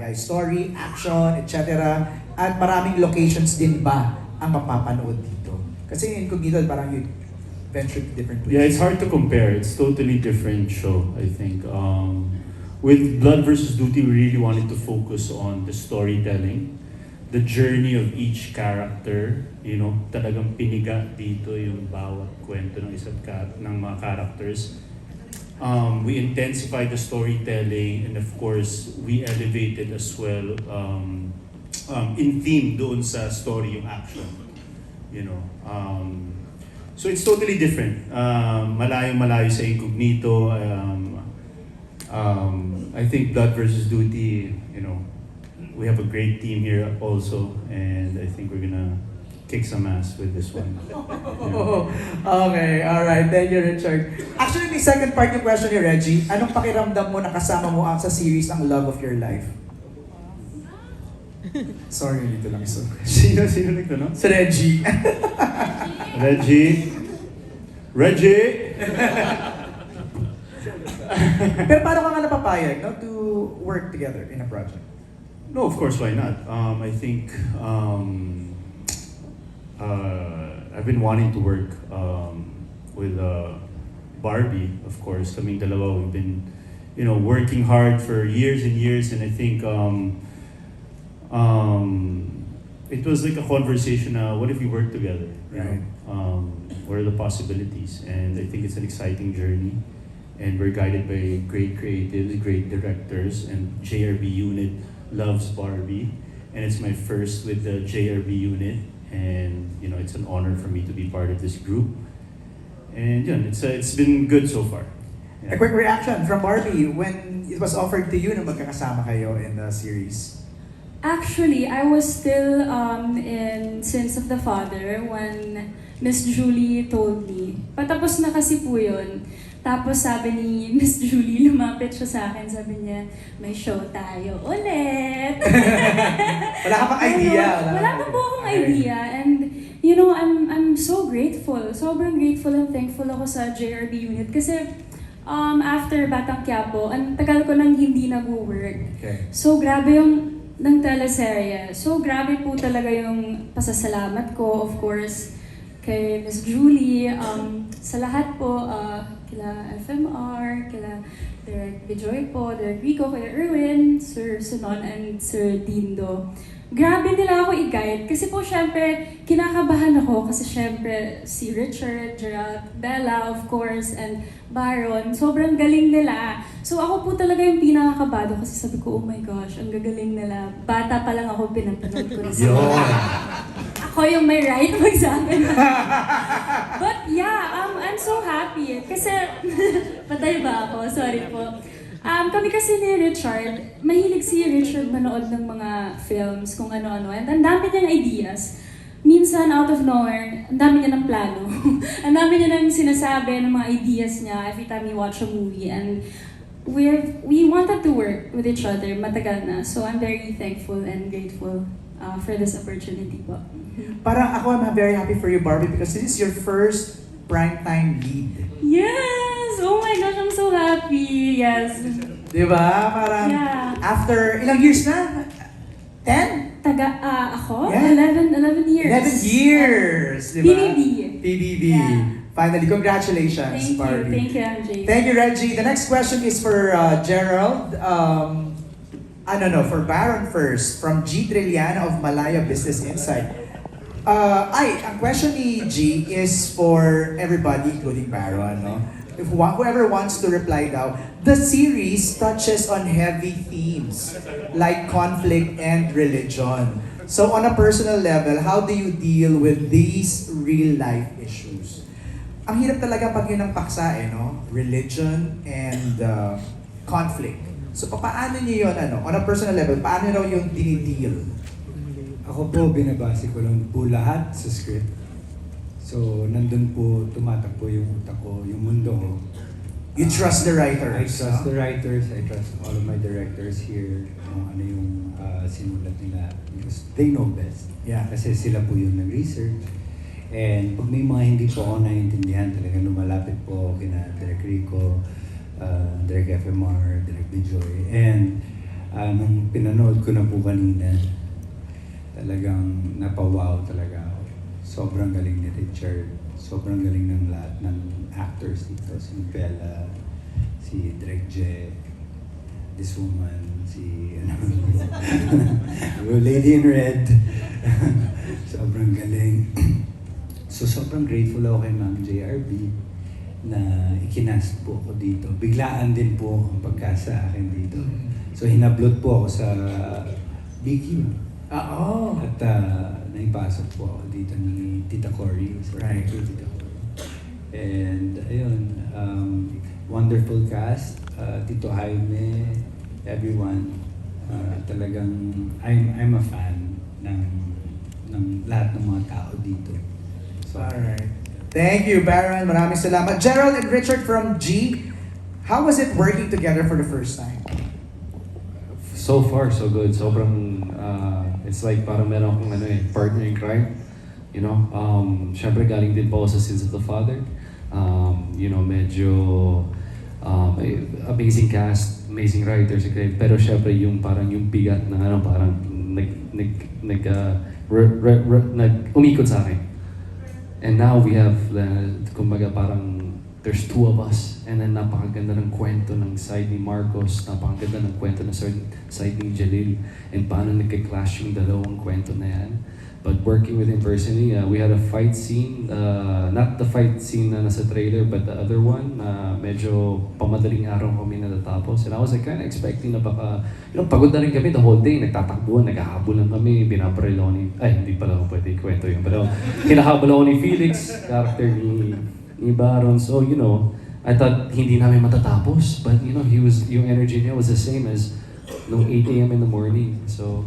ay story, action, etc. At maraming locations din ba ang mapapanood dito? Kasi Incognito parang you venture to different places. Yeah, it's hard to compare. It's totally different show, I think. With Blood versus Duty, we really wanted to focus on the storytelling, the journey of each character. You know, talagang piniga dito yung bawat kwento ng ng mga characters. We intensified the storytelling, and of course, we elevated as well in theme doon sa story yung action. You know, so it's totally different. Malayo-malayo sa Incognito. I think Blood versus Duty, you know, we have a great team here also, and I think we're gonna kick some ass with this one. Okay, alright. Thank you, Richard. Actually, the second part yung question ni Reggie, anong pakiramdam mo na kasama mo ang sa series ang love of your life? Sorry, dito lang isang question. Sino nagtanong? Si Reggie. Reggie! Pero paano ka nga napapayag, no, to work together in a project? No, of course, why not? I think I've been wanting to work with Barbie, of course. Kaming dalawa, we've been, you know, working hard for years and years, and I think it was like a conversation. What if we work together? You Right. know? What are the possibilities? And I think it's an exciting journey, and we're guided by great creatives, great directors, and JRB unit loves Barbie, and it's my first with the JRB unit, and you know, it's an honor for me to be part of this group, and yeah, it's been good so far. A Yeah. quick reaction from Barbie when it was offered to you na magkakasama kayo in the series. Actually, I was still in Sins of the Father when Miss Julie told me. Patapos na kasi po yun. Tapos sabi ni Miss Julie, lumapit siya sa akin, sabi niya, may show tayo ulit. Wala ka pang idea? Wala pa po akong idea. And you know, I'm so grateful. Sobrang grateful and thankful ako sa JRB unit. Kasi after Batang Quiapo, ang tagal ko nang hindi nag-work. Okay. So grabe yung ng teleserye. So grabe po talaga yung pasasalamat ko, of course, kay Miss Julie, sa lahat po, kila FMR, kila Direk Bijoy po, Direk Rico, kila Erwin, Sir Sunon, and Sir Dindo. Grabe nila ako i-guide kasi po syempre kinakabahan ako kasi syempre si Richard, Gerald, Bella of course, and Baron, sobrang galing nila. So ako po talaga yung pinakakabado kasi sabi ko, oh my gosh, ang gagaling nila. Bata pa lang ako, pinapanood ko na sila. Ako yung may right magsabi. But yeah, I'm so happy kasi patay ba ako? Sorry po. Kami kasi ni Richard, mahilig si Richard manood ng mga films, kung ano-ano. And ang dami niyang ideas. Minsan, out of nowhere, ang dami niya ng plano. Ang dami niya ng sinasabi ng mga ideas niya every time we watch a movie. And we wanted to work with each other, matagal na. So I'm very thankful and grateful for this opportunity po. Parang ako, I'm very happy for you, Barbie, because this is your first primetime lead. Yes! Oh my gosh, I'm so happy! Yes. Diba? Parang Yeah. after ilang years na? 10? Ako? Yeah. 11 years. 11 years! Diba? PBB. PBB. Yeah. Finally, congratulations, Thank you. Barbie. Thank you, MJ. Thank you, Reggie. The next question is for Gerald. For Baron first, from G. Trilliana of Malaya Business Insight. Ang question ni G is for everybody, including Baron, no? If whoever wants to reply daw, the series touches on heavy themes like conflict and religion. So on a personal level, how do you deal with these real-life issues? Ang hirap talaga pag yun ang paksa, no? Religion and conflict. So paano niyo yun, on a personal level, paano raw yung dinideal? Ako po, binabase ko lang po lahat sa script. So, nandun po, tumatakbo yung utak ko, yung mundo ko. You trust the writers? I trust the writers, I trust all of my directors here, kung ano yung sinulat nila. Because they know best. Yeah. Kasi sila po yung nag-research. And pag may mga hindi po ako naiintindihan, talagang lumalapit po ako kina Direk Rico, Direk FMR, Direk Bijoy. And nung pinanood ko na po kanina, talagang napawaw talaga ako. Sobrang galing ni Richard. Sobrang galing ng lahat ng actors dito. Si Bella, si Direk J, this woman, si Lady in Red. Sobrang galing. So sobrang grateful ako kay Ma'am JRB na ikinast po ako dito. Biglaan din po ang pagkasa akin dito. So hinablot po ako sa BQ. Oo. At naipasok po ako dito ni Tita Cory. So, Right. thank you, Tita Cory. And ayun, wonderful cast. Tito Jaime, everyone. Talagang I'm a fan ng lahat ng mga tao dito. So, Alright. Thank you, Baron. Maraming salamat. Gerald and Richard from G, how was it working together for the first time? So far, so good. Sobrang, it's like parang meron akong partner in crime. You know, syempre galing din po ako sa Sins of the Father. You know, medyo amazing cast, amazing writers, okay? Pero syempre yung parang yung bigat na parang umikot sa akin. And now we have, kumbaga parang there's two of us, and then napakaganda ng kwento ng side ni Marcos, napakaganda ng kwento ng side ni Jalil, and paano nagka-clash yung dalawang kwento na yan. But working with him personally, we had a fight scene, not the fight scene na nasa trailer, but the other one, medyo pamadaling araw kami natatapos. And I was like kind of expecting na baka, you know, pagod na rin kami the whole day, nagtatakbuhan, naghahabol lang kami, binabaril ako ni, hindi pala ako pwede kwento yun, pero hinahabol ako ni Felix, character ni Baron. So, you know, I thought hindi namin matatapos, but you know, yung energy niya was the same as no 8 a.m. in the morning. So,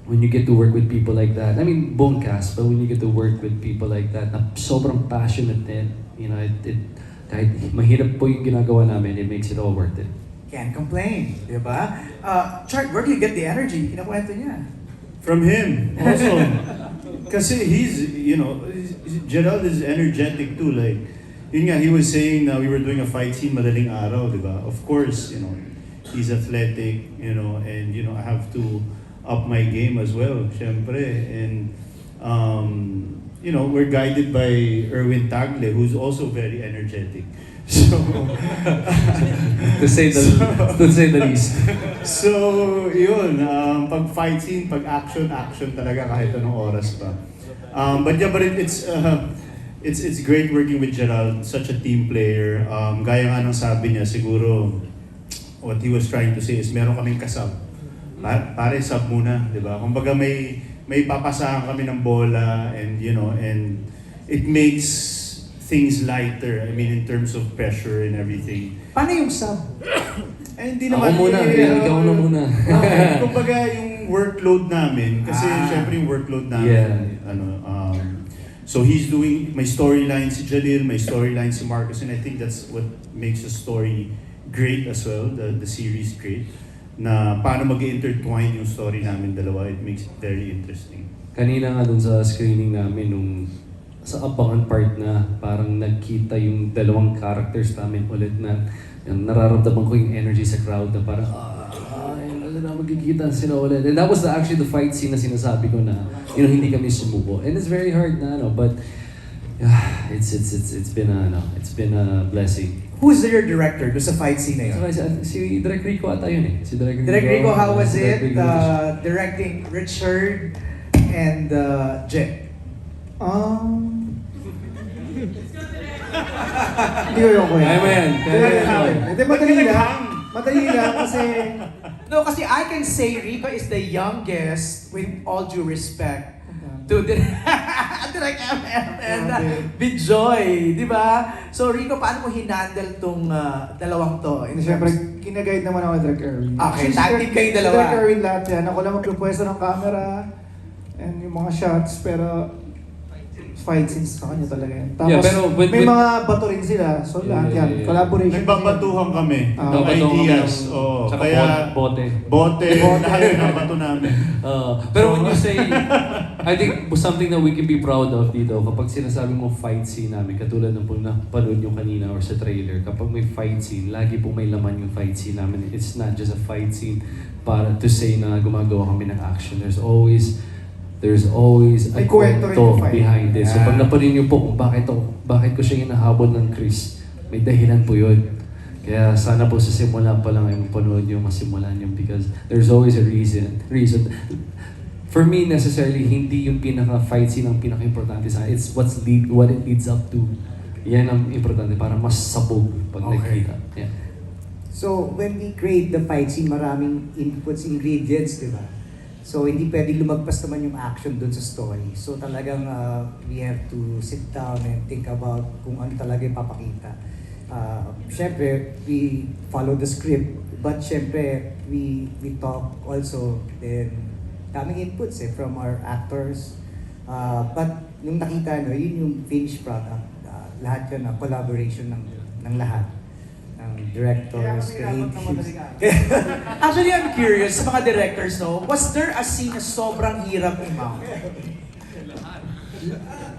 when you get to work with people like that, I mean, buong cast, but when you get to work with people like that, na sobrang passionate din, you know, kahit mahirap po yung ginagawa namin, it makes it all worth it. Can't complain, di ba? Chart, where do you get the energy? Kinakwento niya. From him, also. Kasi he's, you know, Gerald is energetic too. Like, yun nga, he was saying na we were doing a fight scene madaling araw, di ba? Of course, you know, he's athletic, you know, and, you know, I have to up my game as well, syempre. And, you know, we're guided by Erwin Tagle, who's also very energetic. So, to say the least. So, yun, pag fight scene, pag action talaga kahit anong oras pa. But yeah, but it's great working with Gerald, such a team player. Gaya nga ng sabi niya, siguro, what he was trying to say is meron kaming kasab. Pare, sub muna, di ba? Kumbaga may papasahan kami ng bola, and you know, and it makes things lighter. I mean, in terms of pressure and everything. Paano yung sub? Hindi Ako naman. muna, ikaw na muna. Kumbaga yung workload namin, kasi syempre yung workload namin, so he's doing my storyline si Jalil, my storyline si Marcos, and I think that's what makes the story great as well, the series great. Na paano mag-intertwine yung story namin dalawa, it makes it very interesting. Kanina nga dun sa screening namin, nung sa abangan part na parang nagkita yung dalawang characters namin ulit na yung nararamdaman ko yung energy sa crowd na parang ano na magkikita sila ulit. And that was actually the fight scene na sinasabi ko na, you know, hindi kami sumuko. And it's very hard na, but it's been a blessing. Who's your director doon sa fight scene na yun? Si Direk Rico ata yun eh. Si Direk Direk Rico, how was si it Direk Rico. directing Richard and Jet? Hindi ko yung kwento. Kaya mo yan. Hindi, madali lang kasi No, kasi I can say Rico is the youngest, with all due respect, to Direk MM and Bijoy, di ba? So Rico, paano mo hinandle tong dalawang to? siyempre kinaguide naman ako ni Direk Erwin. Okay, Kasi tactic kayo si dalawa. Direk Erwin lahat yan. Ako lang magpupwesto ng camera and yung mga shots, pero fight scenes sa kanya talaga yan. Yeah, Tapos pero with- may with- mga bato rin sila. So lahat Yeah, yan. yeah. Collaboration. Nagbabatuhan kami Ah, ng Nagbabatuhan kami ideas. ng- Oo. tsaka Kaya bote. bote, lahat ng bato namin. Pero when you say, I think something that we can be proud of dito, kapag sinasabi mo fight scene namin, katulad ng napanood nyo kanina or sa trailer, kapag may fight scene, lagi po may laman yung fight scene namin. It's not just a fight scene para to say na gumagawa kami ng action. There's always a May kwento rin kwento yung fight. behind it. So Yeah. pag napanood nyo po kung bakit ko siya hinahabol ng Chris, may dahilan po yun. Kaya sana po sa simula pa lang ay mapanood nyo, masimulan nyo because there's always a reason. For me, necessarily, hindi yung pinaka-fight scene ang pinaka-importante sa akin. It's what it leads up to. Yan ang importante para mas sabog pag Okay. nakita. Yeah. So, when we create the fight scene, maraming inputs, ingredients, di ba? So, hindi pwedeng lumagpas naman yung action dun sa story. So, talagang we have to sit down and think about kung ano talaga yung papakita. Siyempre, we follow the script, but siyempre, we talk also, then, daming inputs from our actors. But, nung nakita nyo, yun yung finished product. Lahat yun, collaboration ng lahat. Directors, creatives. Actually, I'm curious sa mga directors, no? Was there a scene na sobrang hirap i-mount?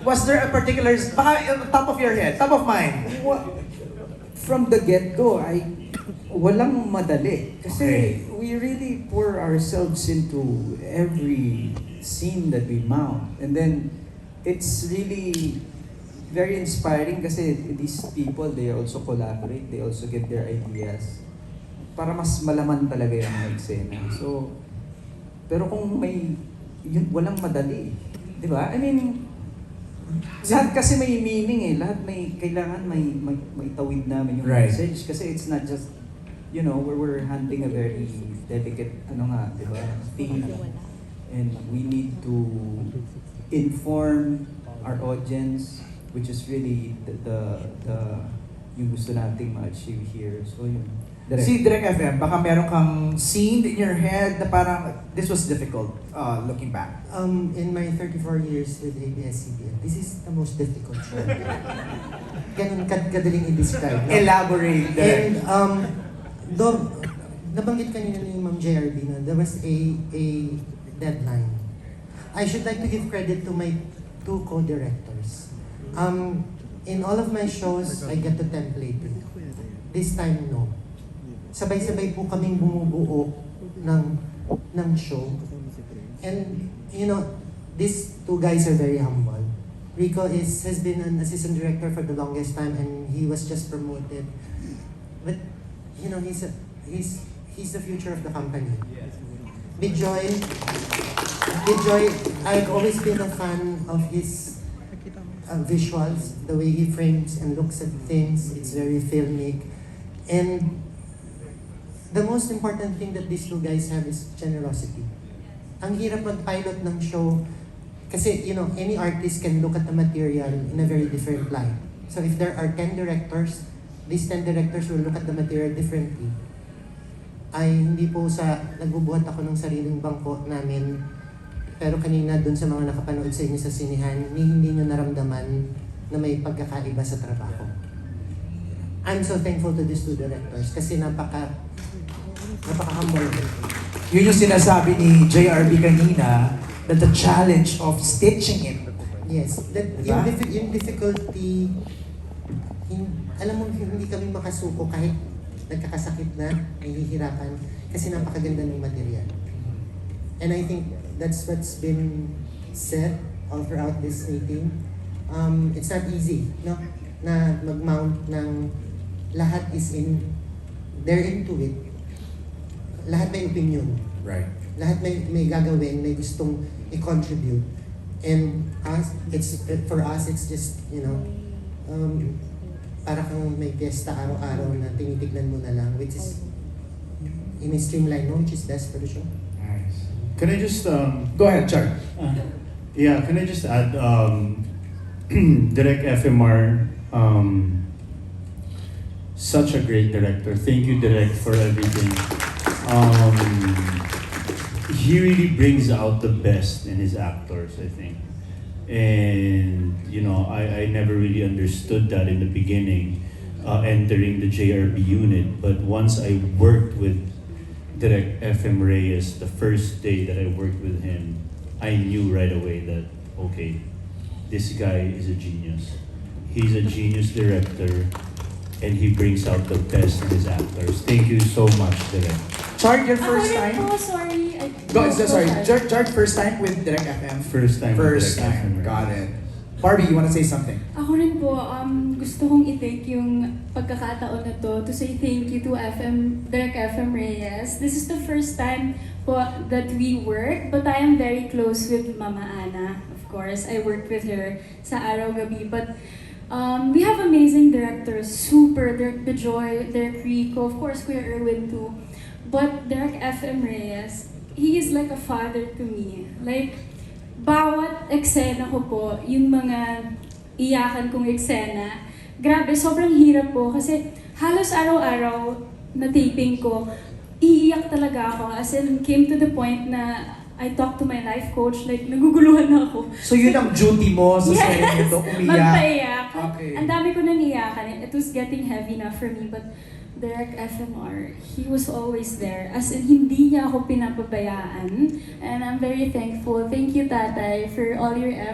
Was there a particular, baka top of your head, top of mind? From the get-go, walang madali. Kasi Okay. we really pour ourselves into every scene that we mount. And then, it's really very inspiring kasi these people, they also collaborate, they also give their ideas para mas malaman talaga yung mga eksena. So, pero kung yun, walang madali. Di ba? I mean, lahat kasi may meaning eh. Lahat kailangan may tawid namin yung Right. message. Kasi it's not just, we're handling a very delicate, di ba, theme. And we need to inform our audience, which is really yung gusto nating ma-achieve here. So yun. Si Direk FM, baka meron kang scene in your head na parang this was difficult looking back. In my 34 years with ABS-CBN, this is the most difficult show. Ganun kadaling i-describe. No? Elaborate, Direk. And though, nabanggit kanina ni Ma'am JRB na there was a deadline. I should like to give credit to my two co-directors. In all of my shows, I get the template. This time, no. Sabay-sabay po kaming bumubuo ng show. And, these two guys are very humble. Rico has been an assistant director for the longest time and he was just promoted. But, he's the future of the company. Bijoy, I've always been a fan of his visuals, the way he frames and looks at things. It's very filmic. And the most important thing that these two guys have is generosity. Ang hirap mag-pilot ng show kasi, any artist can look at the material in a very different light. So if there are 10 directors, these 10 directors will look at the material differently. Hindi po nagbubuhat ako ng sariling bangko namin. Pero kanina dun sa mga nakapanood sa inyo sa sinihan, hindi nyo naramdaman na may pagkakaiba sa trabaho. I'm so thankful to these two directors kasi napaka-humble. Yun yung sinasabi ni JRB kanina, that the challenge of stitching it. Yes, Diba? yung difficulty, alam mo, hindi kami makasuko kahit nagkakasakit na, nahihirapan, kasi napakaganda ng material. And I think that's what's been said all throughout this meeting. It's not easy, no? Na mag-mount ng lahat they're into it. Lahat may opinion. Right. Lahat may gagawin, may gustong i-contribute. And for us, it's just, para kang may fiesta araw-araw na tinitignan mo na lang, which is in-streamline mo, which is best for the show. Nice. Can I just Go ahead, Char. can I just add Direk FMR, such a great director. Thank you, Direk, for everything. He really brings out the best in his actors, I think. And, I never really understood that in the beginning, entering the JRB unit. But once I worked with Direk FM Reyes, the first day that I worked with him, I knew right away that, okay, this guy is a genius. He's a genius director, and he brings out the best in his actors. Thank you so much, Direk. Chard, your Ako first rin time? po, sorry. Sorry, Chard, first time with Direct FM? First time. with First Direk FM time, Reyes. got it. Barbie, you wanna say something? Ako rin po, gusto kong i-take yung pagkakataon na to say thank you to Direk FM Reyes. This is the first time po that we work, but I am very close with Mama Ana, of course. I worked with her sa Araw Gabi, but we have amazing directors, Direk Bejoy, Direk Rico, of course Kuya Erwin too. But Direk FM Reyes, he is like a father to me. Like, bawat eksena ko po, yung mga iyakan kong eksena, grabe, sobrang hirap po kasi halos araw-araw na taping ko, iiyak talaga ako. As in, came to the point na I talked to my life coach, like, naguguluhan na ako. So yun ang duty mo sa serye nito, umiyak. Magpaiyak. Okay. Ang dami ko nang iyakan. It was getting heavy na for me, but Direk FMR, he was always there. As in, hindi niya ako pinapabayaan. And I'm very thankful. Thank you, Tatay, for all your efforts.